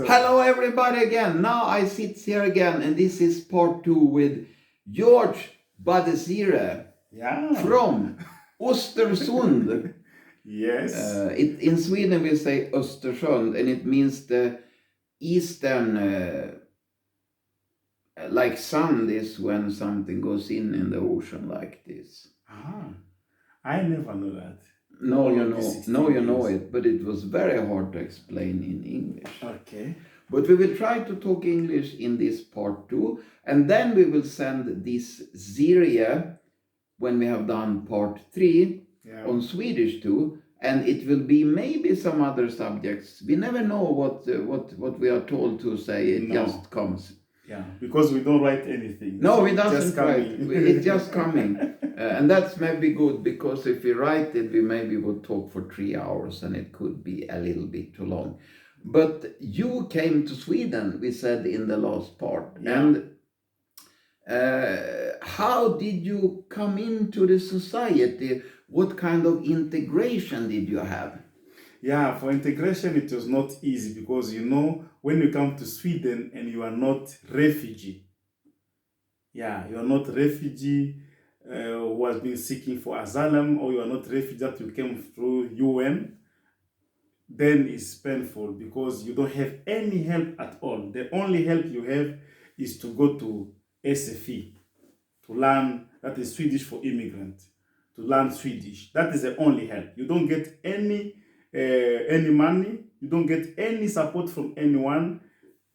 Hello everybody again. Now I sit here again and this is part 2 with George Badesiere from Östersund. Yes. In Sweden we say Östersund and it means the eastern, like sand is when something goes in the ocean like this. I never know that. No, you know it, but it was very hard to explain in English. Okay. But we will try to talk English in this part 2, and then we will send this series when we have done part 3 on Swedish too, and it will be maybe some other subjects. We never know what we are told to say. It just comes. Yeah, because we don't write anything. No, we doesn't write. It's just coming. And that's maybe good, because if we write it, we maybe would talk for 3 hours and it could be a little bit too long. But you came to Sweden, we said in the last part. Yeah. And how did you come into the society? What kind of integration did you have? Yeah, for integration it was not easy, because when you come to Sweden and you are not refugee, you are not refugee who has been seeking for asylum, or you are not refugee that you came through UN, then it's painful, because you don't have any help at all. The only help you have is to go to SFI to learn, that is Swedish for immigrant, to learn Swedish. That is the only help. You don't get any money, you don't get any support from anyone,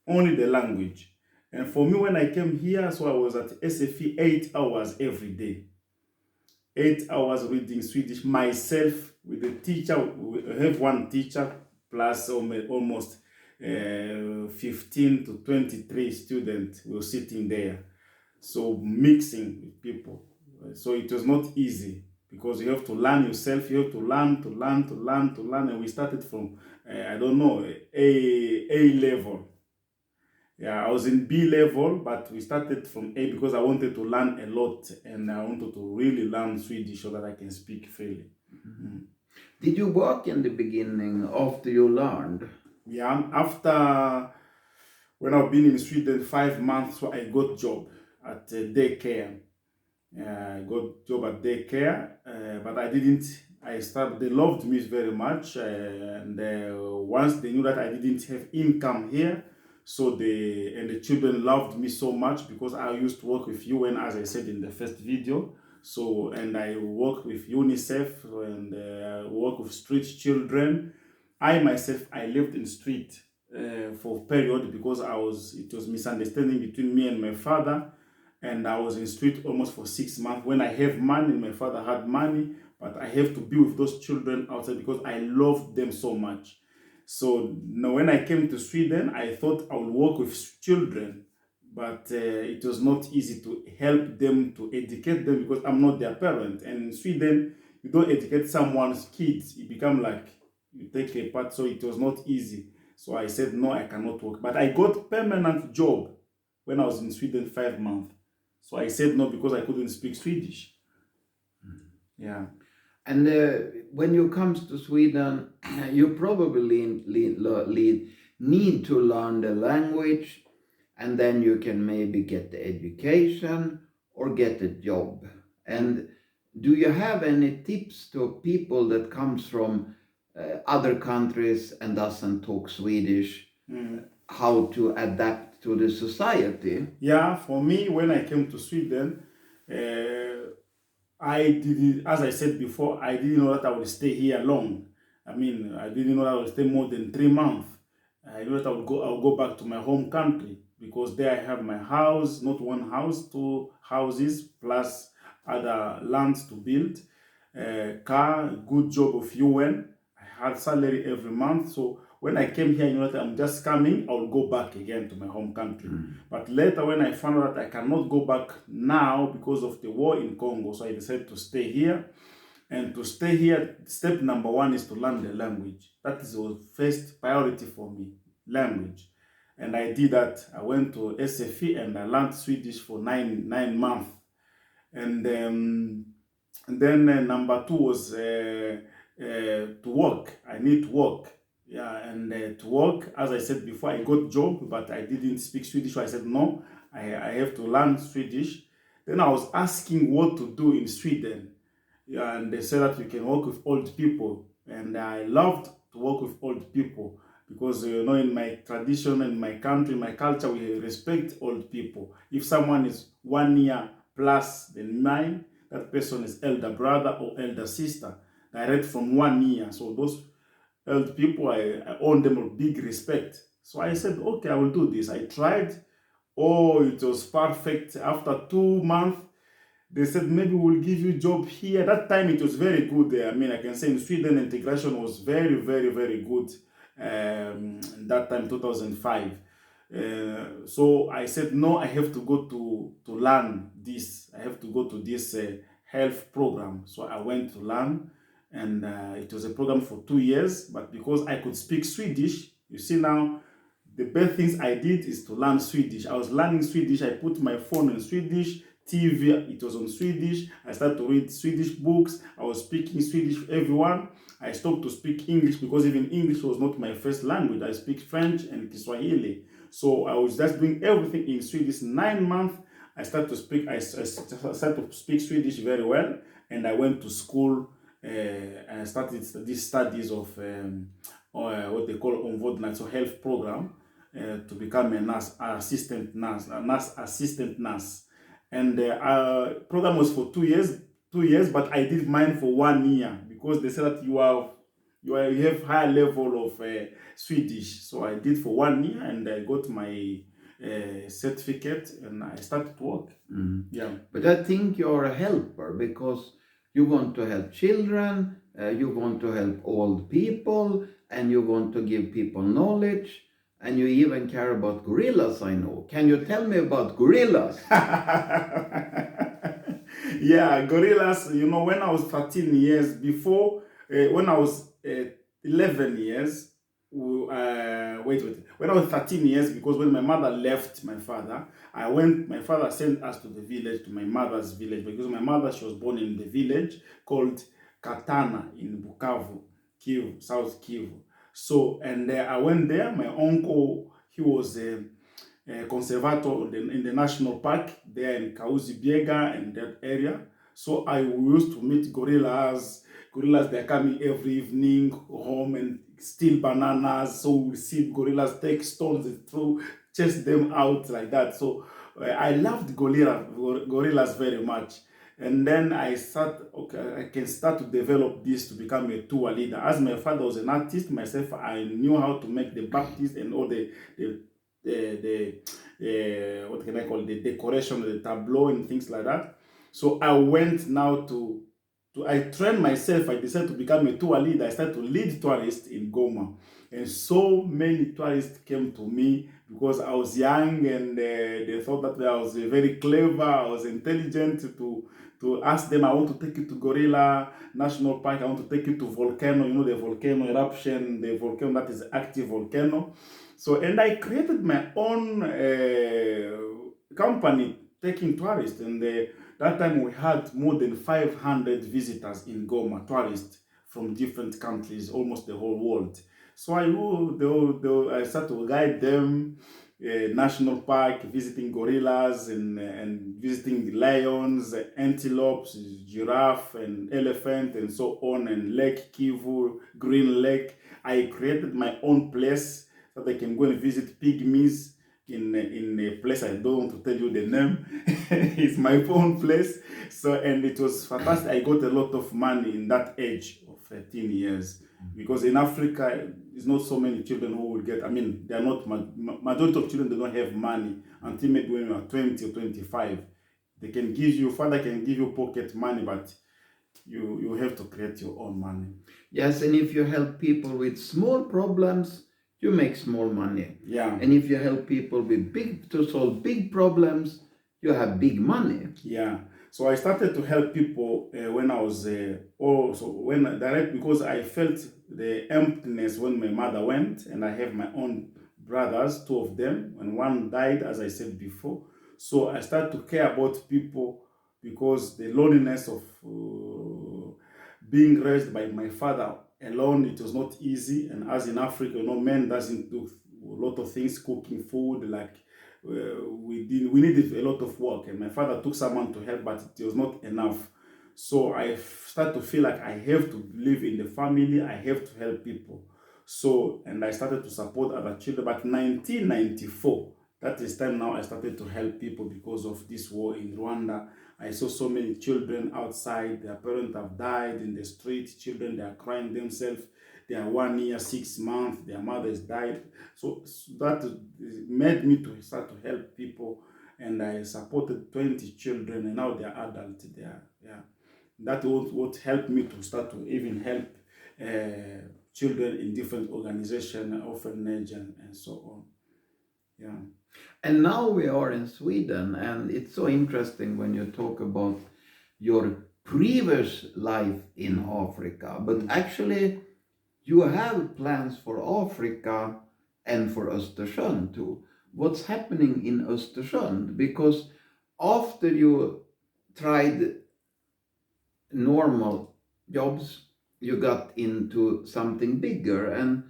only the language. And for me, when I came here, so I was at SFI 8 hours every day. 8 hours reading Swedish myself with a teacher. We have one teacher plus almost 15 to 23 students were sitting there. So mixing with people. So it was not easy, because you have to learn yourself. You have to learn. And we started from, A level. Yeah, I was in B level, but we started from A because I wanted to learn a lot, and I wanted to really learn Swedish so that I can speak freely. Mm-hmm. Did you work in the beginning after you learned? Yeah, after, when I've been in Sweden 5 months, so I got job at daycare. I got job at daycare, but they loved me very much, and once they knew that I didn't have income here, so the children loved me so much, because I used to work with UN, as I said in the first video. So, and I work with UNICEF and work with street children. I myself, I lived in street for a period, because it was misunderstanding between me and my father, and I was in street almost for 6 months. When I have money, my father had money, but I have to be with those children outside because I loved them so much. So now when I came to Sweden, I thought I would work with children, but it was not easy to help them, to educate them, because I'm not their parent. And in Sweden, you don't educate someone's kids. It become like you take a part, so it was not easy. So I said, no, I cannot work. But I got permanent job when I was in Sweden 5 months. So I said no, because I couldn't speak Swedish. Yeah. And when you comes to Sweden, you probably need to learn the language, and then you can maybe get the education or get a job. And do you have any tips to people that comes from other countries and doesn't talk Swedish, how to adapt to the society? Yeah, for me, when I came to Sweden, I didn't, as I said before, I didn't know that I would stay here long. I mean, I didn't know that I would stay more than 3 months. I knew that I'll go back to my home country, because there I have my house, not one house, 2 houses, plus other lands to build, car, good job of UN. I had salary every month. So when I came here, that I'm just coming, I'll go back again to my home country. But later, when I found out that I cannot go back now because of the war in Congo, so I decided to stay here. And to stay here, step number 1 is to learn the language. That is the first priority for me, language. And I did that. I went to SFI and I learned Swedish for 9 months. And then number 2 was to work. I need to work. Yeah, and to work, as I said before, I got job, but I didn't speak Swedish, so I said no, I have to learn Swedish. Then I was asking what to do in Sweden. Yeah, and they said that you can work with old people, and I loved to work with old people because in my tradition and my country, my culture, we respect old people. If someone is 1 year plus than mine, that person is elder brother or elder sister, direct from 1 year. So those old people, I owe them a big respect. So I said, okay, I will do this. I tried. Oh, it was perfect. After 2 months, they said maybe we'll give you a job here. That time it was very good there. I mean, I can say in Sweden integration was very, very, very good. That time 2005. So I said no, I have to go to learn this. I have to go to this health program. So I went to learn, and it was a program for 2 years. But because I could speak Swedish, you see now, the best things I did is to learn Swedish. I was learning Swedish. I put my phone in Swedish. TV, it was on Swedish. I started to read Swedish books. I was speaking Swedish with everyone. I stopped to speak English because even English was not my first language. I speak French and Kiswahili. So I was just doing everything in Swedish. 9 months, I started to speak. I started to speak Swedish very well, and I went to school. I started these studies of what they call omvårdnad, so health program, to become a nurse, a nurse assistant nurse. And program was for 2 years, but I did mine for 1 year because they said that you have higher level of Swedish. So I did for 1 year, and I got my certificate, and I started to work. Yeah. But I think you're a helper because you want to help children, you want to help old people, and you want to give people knowledge. And you even care about gorillas, I know. Can you tell me about gorillas? Yeah, gorillas, when I was 13 years, before, when I was 11 years, when I was 13 years, because when my mother left my father, my father sent us to the village, to my mother's village, because my mother, she was born in the village called Katana in Bukavu, Kivu, South Kivu. So, and I went there. My uncle, he was a conservator in the national park there in Kauzi Biega and that area. So I used to meet gorillas. Gorillas, they're coming every evening home and steal bananas. So we see gorillas take stones and chase them out like that. So I loved gorillas very much. And then I can start to develop this to become a tour leader. As my father was an artist, myself, I knew how to make the Baptist and all the what can I call it, the decoration, the tableau and things like that. So I went now I trained myself. I decided to become a tour leader. I started to lead tourists in Goma. And so many tourists came to me because I was young, and they thought that I was very clever, I was intelligent, to ask them, I want to take you to Gorilla National Park, I want to take you to volcano, the volcano eruption, the volcano that is active volcano. So, and I created my own company taking tourists, and that time we had more than 500 visitors in Goma, tourists from different countries, almost the whole world. So I started to guide them, national park, visiting gorillas and visiting lions, antelopes, giraffe and elephant and so on, and Lake Kivu, Green Lake. I created my own place so they can go and visit pygmies in a place I don't want to tell you the name. It's my own place. So, and it was fantastic. I got a lot of money in that age of 13 years. Because in Africa, there's not so many children who will get, they are not, majority of children, they don't have money until maybe when you are 20 or 25. Father can give you pocket money, but you have to create your own money. Yes, and if you help people with small problems, you make small money. Yeah. And if you help people to solve big problems, you have big money. Yeah. So I started to help people when I was because I felt the emptiness when my mother went, and I have my own brothers, 2 of them, and one died, as I said before. So I started to care about people because the loneliness of being raised by my father alone. It was not easy, and as in Africa, men doesn't do a lot of things, cooking food like we needed a lot of work, and my father took someone to help, but it was not enough. So I started to feel like I have to live in the family, I have to help people. So, and I started to support other children. But 1994, that is time now I started to help people because of this war in Rwanda. I saw so many children outside, their parents have died in the street, children, they are crying themselves. They are 1 year, 6 months, their mothers died. So that made me to start to help people, and I supported 20 children, and now they are adults. They are, yeah. That what helped me to start to even help children in different organizations, orphanage, and so on. Yeah. And now we are in Sweden, and it's so interesting when you talk about your previous life in Africa, but actually you have plans for Africa and for Östersund too. What's happening in Östersund? Because after you tried normal jobs, you got into something bigger. And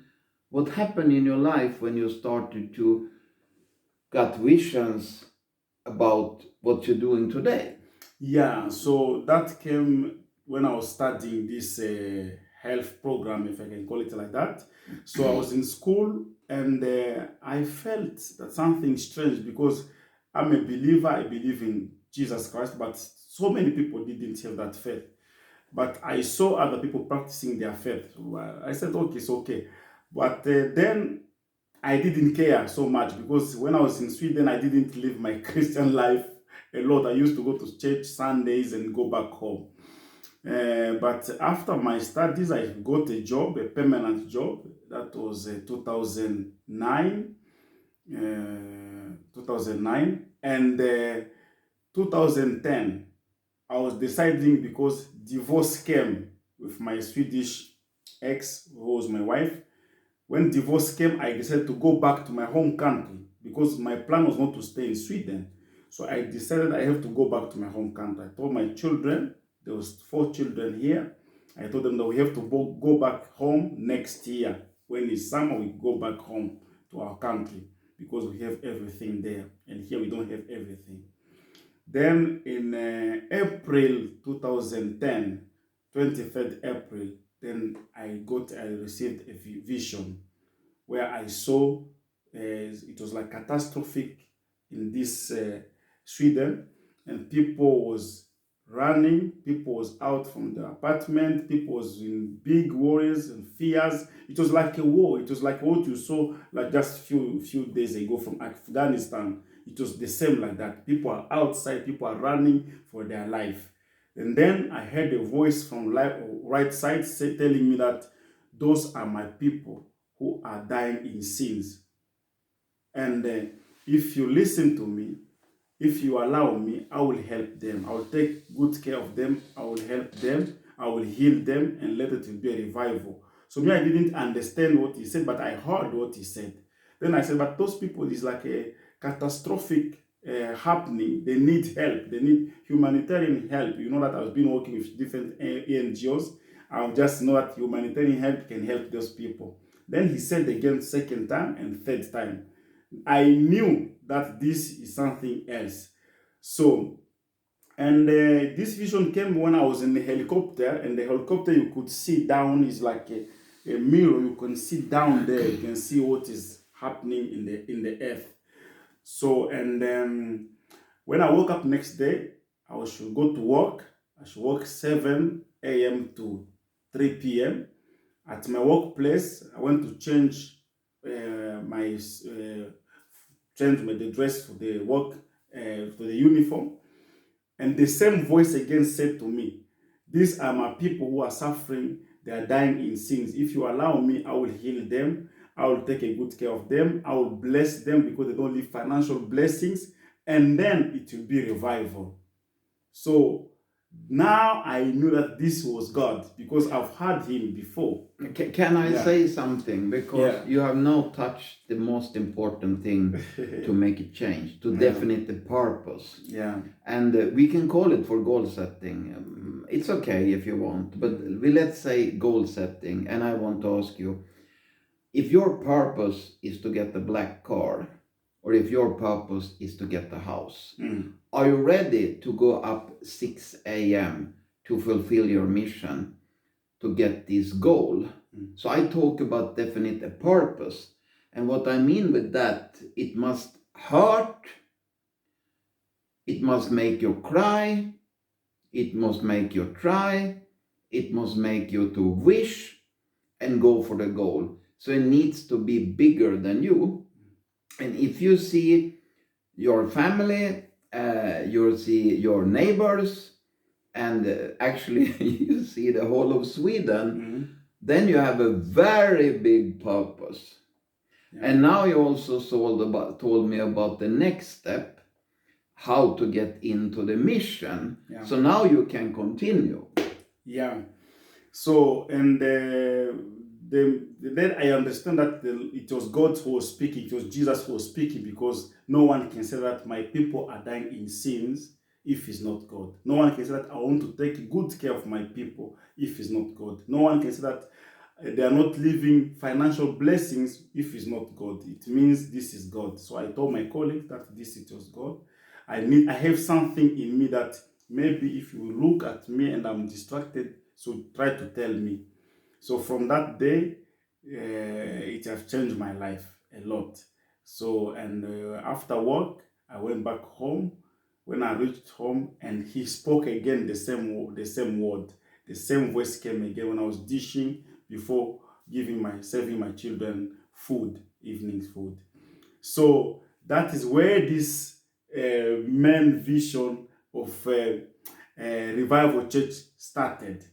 what happened in your life when you started to got visions about what you're doing today? Yeah, so that came when I was studying this health program, if I can call it like that. So I was in school, and I felt that something strange, because I'm a believer, I believe in Jesus Christ, but so many people didn't have that faith. But I saw other people practicing their faith. Well, I said, okay, it's okay. But then I didn't care so much, because when I was in Sweden, I didn't live my Christian life a lot. I used to go to church Sundays and go back home. But after my studies, I got a job, a permanent job. That was 2009, 2009, and 2010. I was deciding, because divorce came with my Swedish ex, who was my wife. When divorce came, I decided to go back to my home country, because my plan was not to stay in Sweden. So I decided I have to go back to my home country. I told my children, there was 4 children here. I told them that we have to go back home next year. When it's summer, we go back home to our country, because we have everything there. And here we don't have everything. Then in April 2010, 23rd April, then I received a vision where I saw it was like catastrophic in this Sweden, and people was running, people was out from the apartment, people was in big worries and fears. It was like a war. It was like what you saw like just few days ago from Afghanistan. It was the same like that. People are outside, people are running for their life. And then I heard a voice from right side telling me that those are my people who are dying in sins. And if you listen to me, if you allow me, I will help them. I will take good care of them. I will help them. I will heal them, and let it be a revival. So me, I didn't understand what he said, but I heard what he said. Then I said, but those people is like a catastrophic happening. They need help. They need humanitarian help. You know that I've been working with different NGOs. I just know that humanitarian help can help those people. Then he said again, second time and third time. I knew that this is something else. So, and this vision came when I was in the helicopter, and the helicopter you could see down is like a mirror. You can see down there. You can see what is happening in the earth. So, and when I woke up next day, I should go to work. I should work 7 a.m. to 3 p.m. At my workplace, I went to change the dress for the work, for the uniform. And the same voice again said to me, these are my people who are suffering. They are dying in sins. If you allow me, I will heal them. I will take a good care of them. I will bless them, because they don't need financial blessings. And then it will be revival. So Now I knew that this was God because I've heard him before. Can I Yeah. say something? Because Yeah. you have now touched the most important thing to make a change, to definite the purpose. Yeah. And we can call it for goal setting. It's okay if you want, but let's say goal setting. And I want to ask you, if your purpose is to get the black car, or if your purpose is to get the house, are you ready to go up 6 a.m. to fulfill your mission to get this goal? So I talk about definite a purpose. And what I mean with that, it must hurt, it must make you cry, it must make you try, it must make you to wish and go for the goal. So it needs to be bigger than you. And if you see your family, you see your neighbors, and actually you see the whole of Sweden, then you have a very big purpose. Yeah. And now you also told me about the next step, how to get into the mission. Yeah. So now you can continue. Yeah. So, and then I understand that it was God who was speaking, it was Jesus who was speaking, because no one can say that my people are dying in sins if it's not God. No one can say that I want to take good care of my people if it's not God. No one can say that they are not living financial blessings if it's not God. It means this is God. So I told my colleague that it was God. I have something in me that maybe if you look at me and I'm distracted, so try to tell me. So from that day, it has changed my life a lot. So, and after work, I went back home. When I reached home, and he spoke again the same word, the same voice came again when I was dishing before serving my children food, evening food. So that is where this main vision of Revival Church started.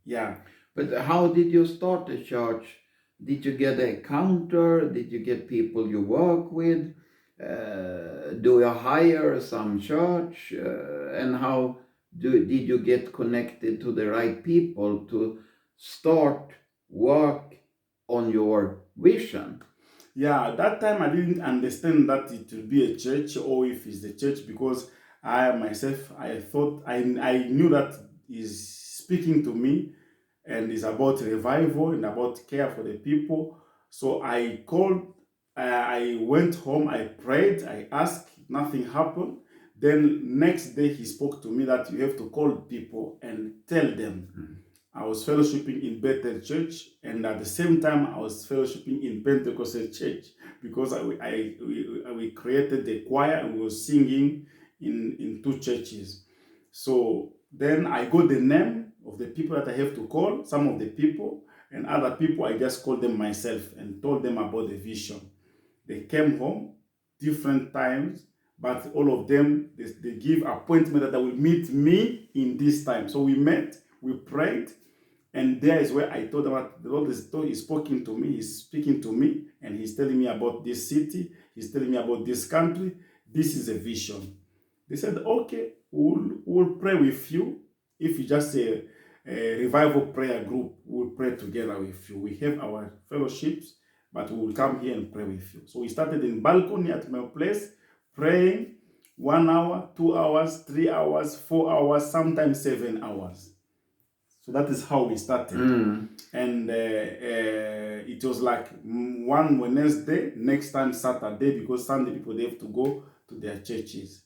Yeah. But how did you start the church? Did you get a counter? Did you get people you work with? Do you hire some church? And how did you get connected to the right people to start work on your vision? Yeah, that time I didn't understand that it will be a church or if it's the church, because I myself, I thought, I knew that is speaking to me and is about revival and about care for the people. So I called, I went home, I prayed, I asked, nothing happened. Then next day he spoke to me that you have to call people and tell them. I was fellowshipping in Bethel Church, and at the same time I was fellowshipping in Pentecostal Church, because we created the choir and we were singing in two churches. So then I got the name of the people that I have to call, some of the people, and other people I just called them myself and told them about the vision. They came home different times, but all of them, they give appointment that they will meet me in this time. So we met, we prayed, and there is where I told them that the Lord is speaking to me, He's speaking to me, and He's telling me about this city, He's telling me about this country. This is a vision. They said, okay, we'll pray with you. If you just say a revival prayer group, we'll pray together with you. We have our fellowships, but we will come here and pray with you. So we started in balcony at my place, praying 1 hour, 2 hours, 3 hours, 4 hours, sometimes 7 hours. So that is how we started. And it was like one Wednesday, next time Saturday, because Sunday people, they have to go to their churches.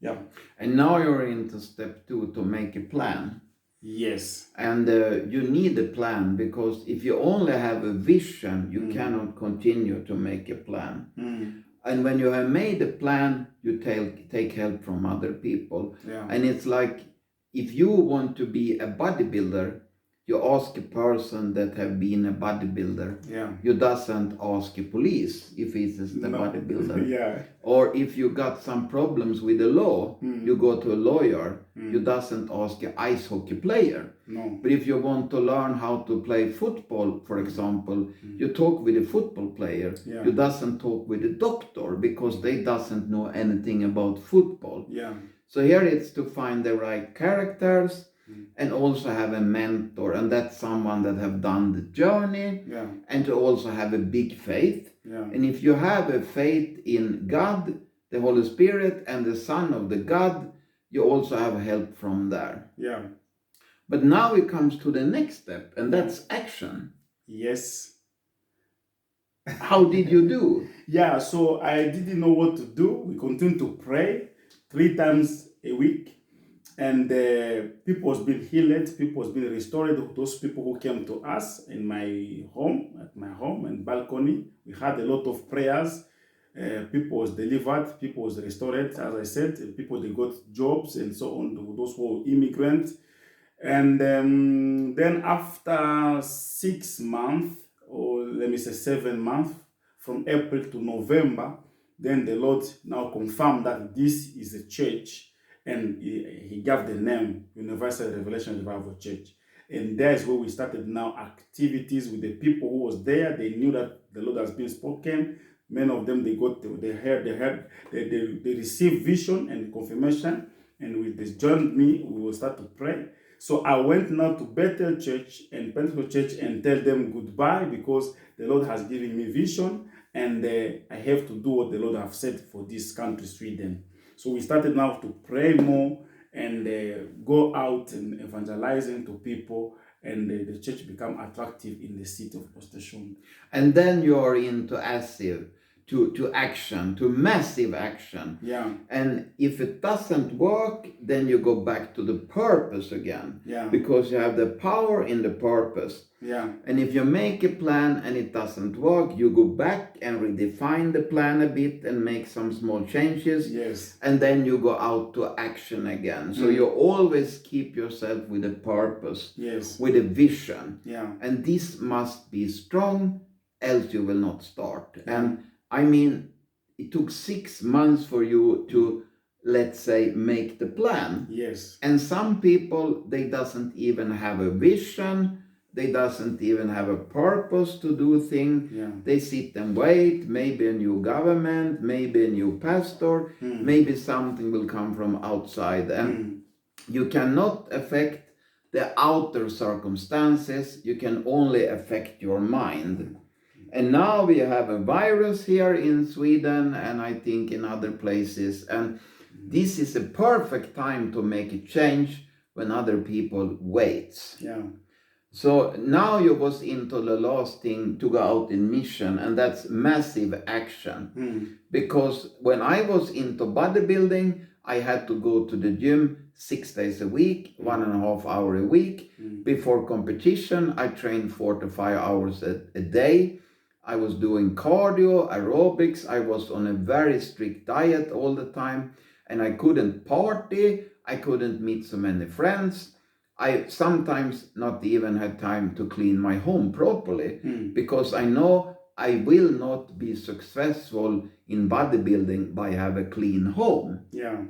Yeah. And now you're into step 2, to make a plan. Yes. And you need a plan, because if you only have a vision, you cannot continue to make a plan. And when you have made a plan, you take help from other people. Yeah. And it's like, if you want to be a bodybuilder, you ask a person that have been a bodybuilder. Yeah. You doesn't ask a police if he's the bodybuilder. Yeah. Or if you got some problems with the law, you go to a lawyer. You doesn't ask an ice hockey player. No. But if you want to learn how to play football, for example, you talk with a football player. Yeah. You doesn't talk with a doctor, because they doesn't know anything about football. Yeah. So here it's to find the right characters Mm. and also have a mentor, and that's someone that have done the journey, Yeah. and to also have a big faith. Yeah. And if you have a faith in God, the Holy Spirit, and the Son of the God, you also have help from there. Yeah. But now it comes to the next step, and that's action. Yes. How did you do? Yeah, so I didn't know what to do. We continued to pray 3 times a week, and people was being healed, people was being restored. Those people who came to us in my home, at my home and balcony, we had a lot of prayers. People was delivered, people was restored. As I said, people they got jobs and so on. Those who were immigrants, and then after 6 months, or let me say 7 months, from April to November, then the Lord now confirmed that this is a church, and he gave the name Universal Revelation Revival Church. And that's where we started now activities with the people who was there. They knew that the Lord has been spoken. Many of them, they received vision and confirmation. And with this joined me, we will start to pray. So I went now to Bethel Church and Pentecostal Church and tell them goodbye, because the Lord has given me vision, and I have to do what the Lord has said for this country, Sweden. So we started now to pray more and go out and evangelizing to people, and the church become attractive in the city of Östersund. And then you're into to action, to massive action. Yeah. And if it doesn't work, then you go back to the purpose again. Yeah. Because you have the power in the purpose. Yeah. And if you make a plan and it doesn't work, you go back and redefine the plan a bit and make some small changes. Yes. And then you go out to action again. So you always keep yourself with a purpose. Yes. With a vision. Yeah. And this must be strong, else you will not start. And I mean, it took 6 months for you to, let's say, make the plan. Yes. And some people, they doesn't even have a vision. They doesn't even have a purpose to do things. Yeah. They sit and wait. Maybe a new government, maybe a new pastor, maybe something will come from outside. And you cannot affect the outer circumstances. You can only affect your mind. And now we have a virus here in Sweden, and I think in other places. And this is a perfect time to make a change when other people wait. Yeah. So now you was into the last thing, to go out in mission, and that's massive action. Because when I was into bodybuilding, I had to go to the gym 6 days a week, 1.5 hours a week. Before competition, I trained 4 to 5 hours a day. I was doing cardio, aerobics. I was on a very strict diet all the time, and I couldn't party. I couldn't meet so many friends. I sometimes not even had time to clean my home properly, because I know I will not be successful in bodybuilding by have a clean home. Yeah.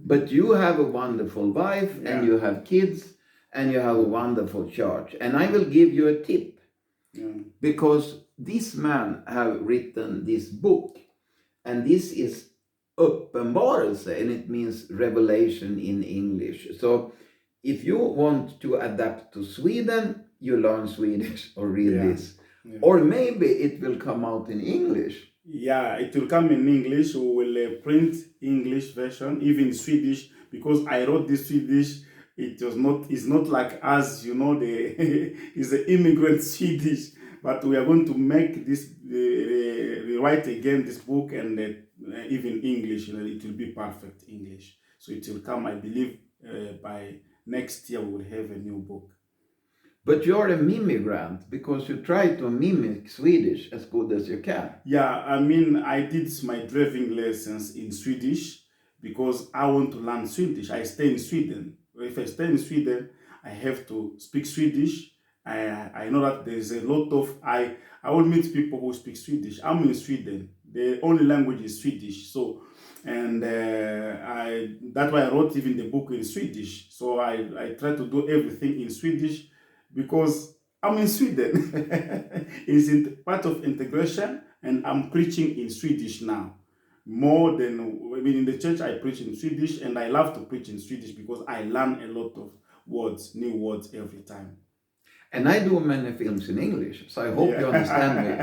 But you have a wonderful wife, and you have kids, and you have a wonderful church. And I will give you a tip. Because this man have written this book, and this is uppenbarelse, and it means revelation in English. So if you want to adapt to Sweden, you learn Swedish or read this. Or maybe it will come out in English. Yeah, it will come in English. We will print English version, even Swedish, because I wrote this Swedish. It's not like us, it's an immigrant Swedish. But we are going to make this, rewrite again this book, and even English, it will be perfect English. So it will come, I believe, by next year we will have a new book. But you're a mimigrant, because you try to mimic Swedish as good as you can. Yeah, I mean, I did my driving lessons in Swedish because I want to learn Swedish. I stay in Sweden. If I stay in Sweden, I have to speak Swedish. I know that there's a lot of, I will meet people who speak Swedish. I'm in Sweden. The only language is Swedish. So, and that's why I wrote even the book in Swedish. So I try to do everything in Swedish because I'm in Sweden. It's part of integration, and I'm preaching in Swedish now. more than, I mean, in the church I preach in Swedish, and I love to preach in Swedish because I learn a lot of words, new words every time. And I do many films in English, so I hope you understand me.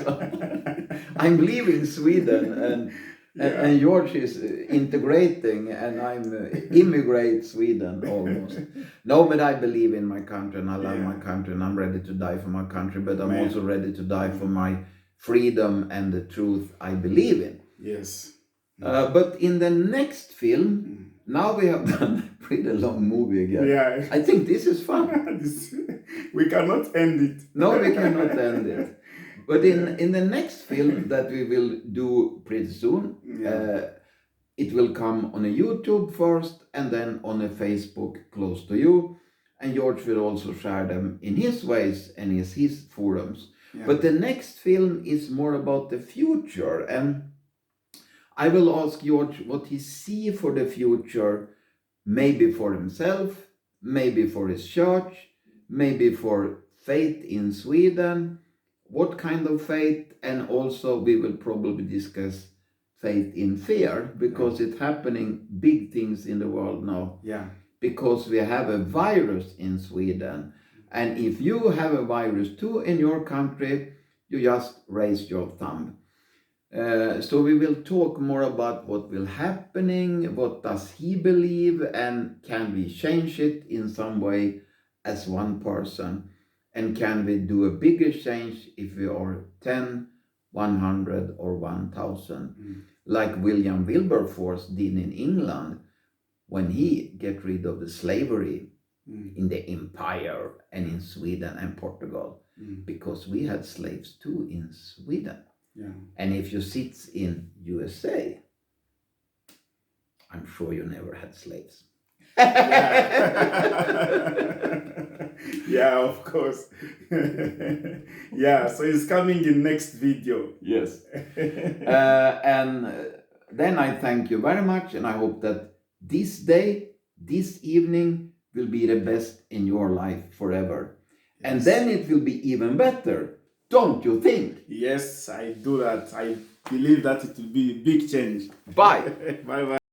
So, I'm leaving Sweden, and George is integrating, and I'm immigrate Sweden almost. No, but I believe in my country, and I love my country, and I'm ready to die for my country, but I'm also ready to die for my freedom and the truth I believe in. Yes. But in the next film, now we have done a pretty long movie again. Yeah. I think this is fun. We cannot end it. No, we cannot end it. But in the next film that we will do pretty soon, it will come on a YouTube first and then on a Facebook close to you. And George will also share them in his ways and his forums. Yeah. But the next film is more about the future. And I will ask George what he sees for the future, maybe for himself, maybe for his church, maybe for faith in Sweden, what kind of faith, and also we will probably discuss faith in fear, because it's happening big things in the world now. Yeah. Because we have a virus in Sweden, and if you have a virus too in your country, you just raise your thumb. So we will talk more about what will happening, what does he believe, and can we change it in some way as one person, and can we do a bigger change if we are 10, 100 or 1000, like William Wilberforce did in England when he get rid of the slavery in the empire and in Sweden and Portugal, because we had slaves too in Sweden. Yeah. And if you sit in USA, I'm sure you never had slaves. Yeah, of course. Yeah, so it's coming in next video. Yes. And then I thank you very much, and I hope that this day, this evening will be the best in your life forever. Yes. And then it will be even better. Don't you think? Yes, I do that. I believe that it will be a big change. Bye. Bye-bye.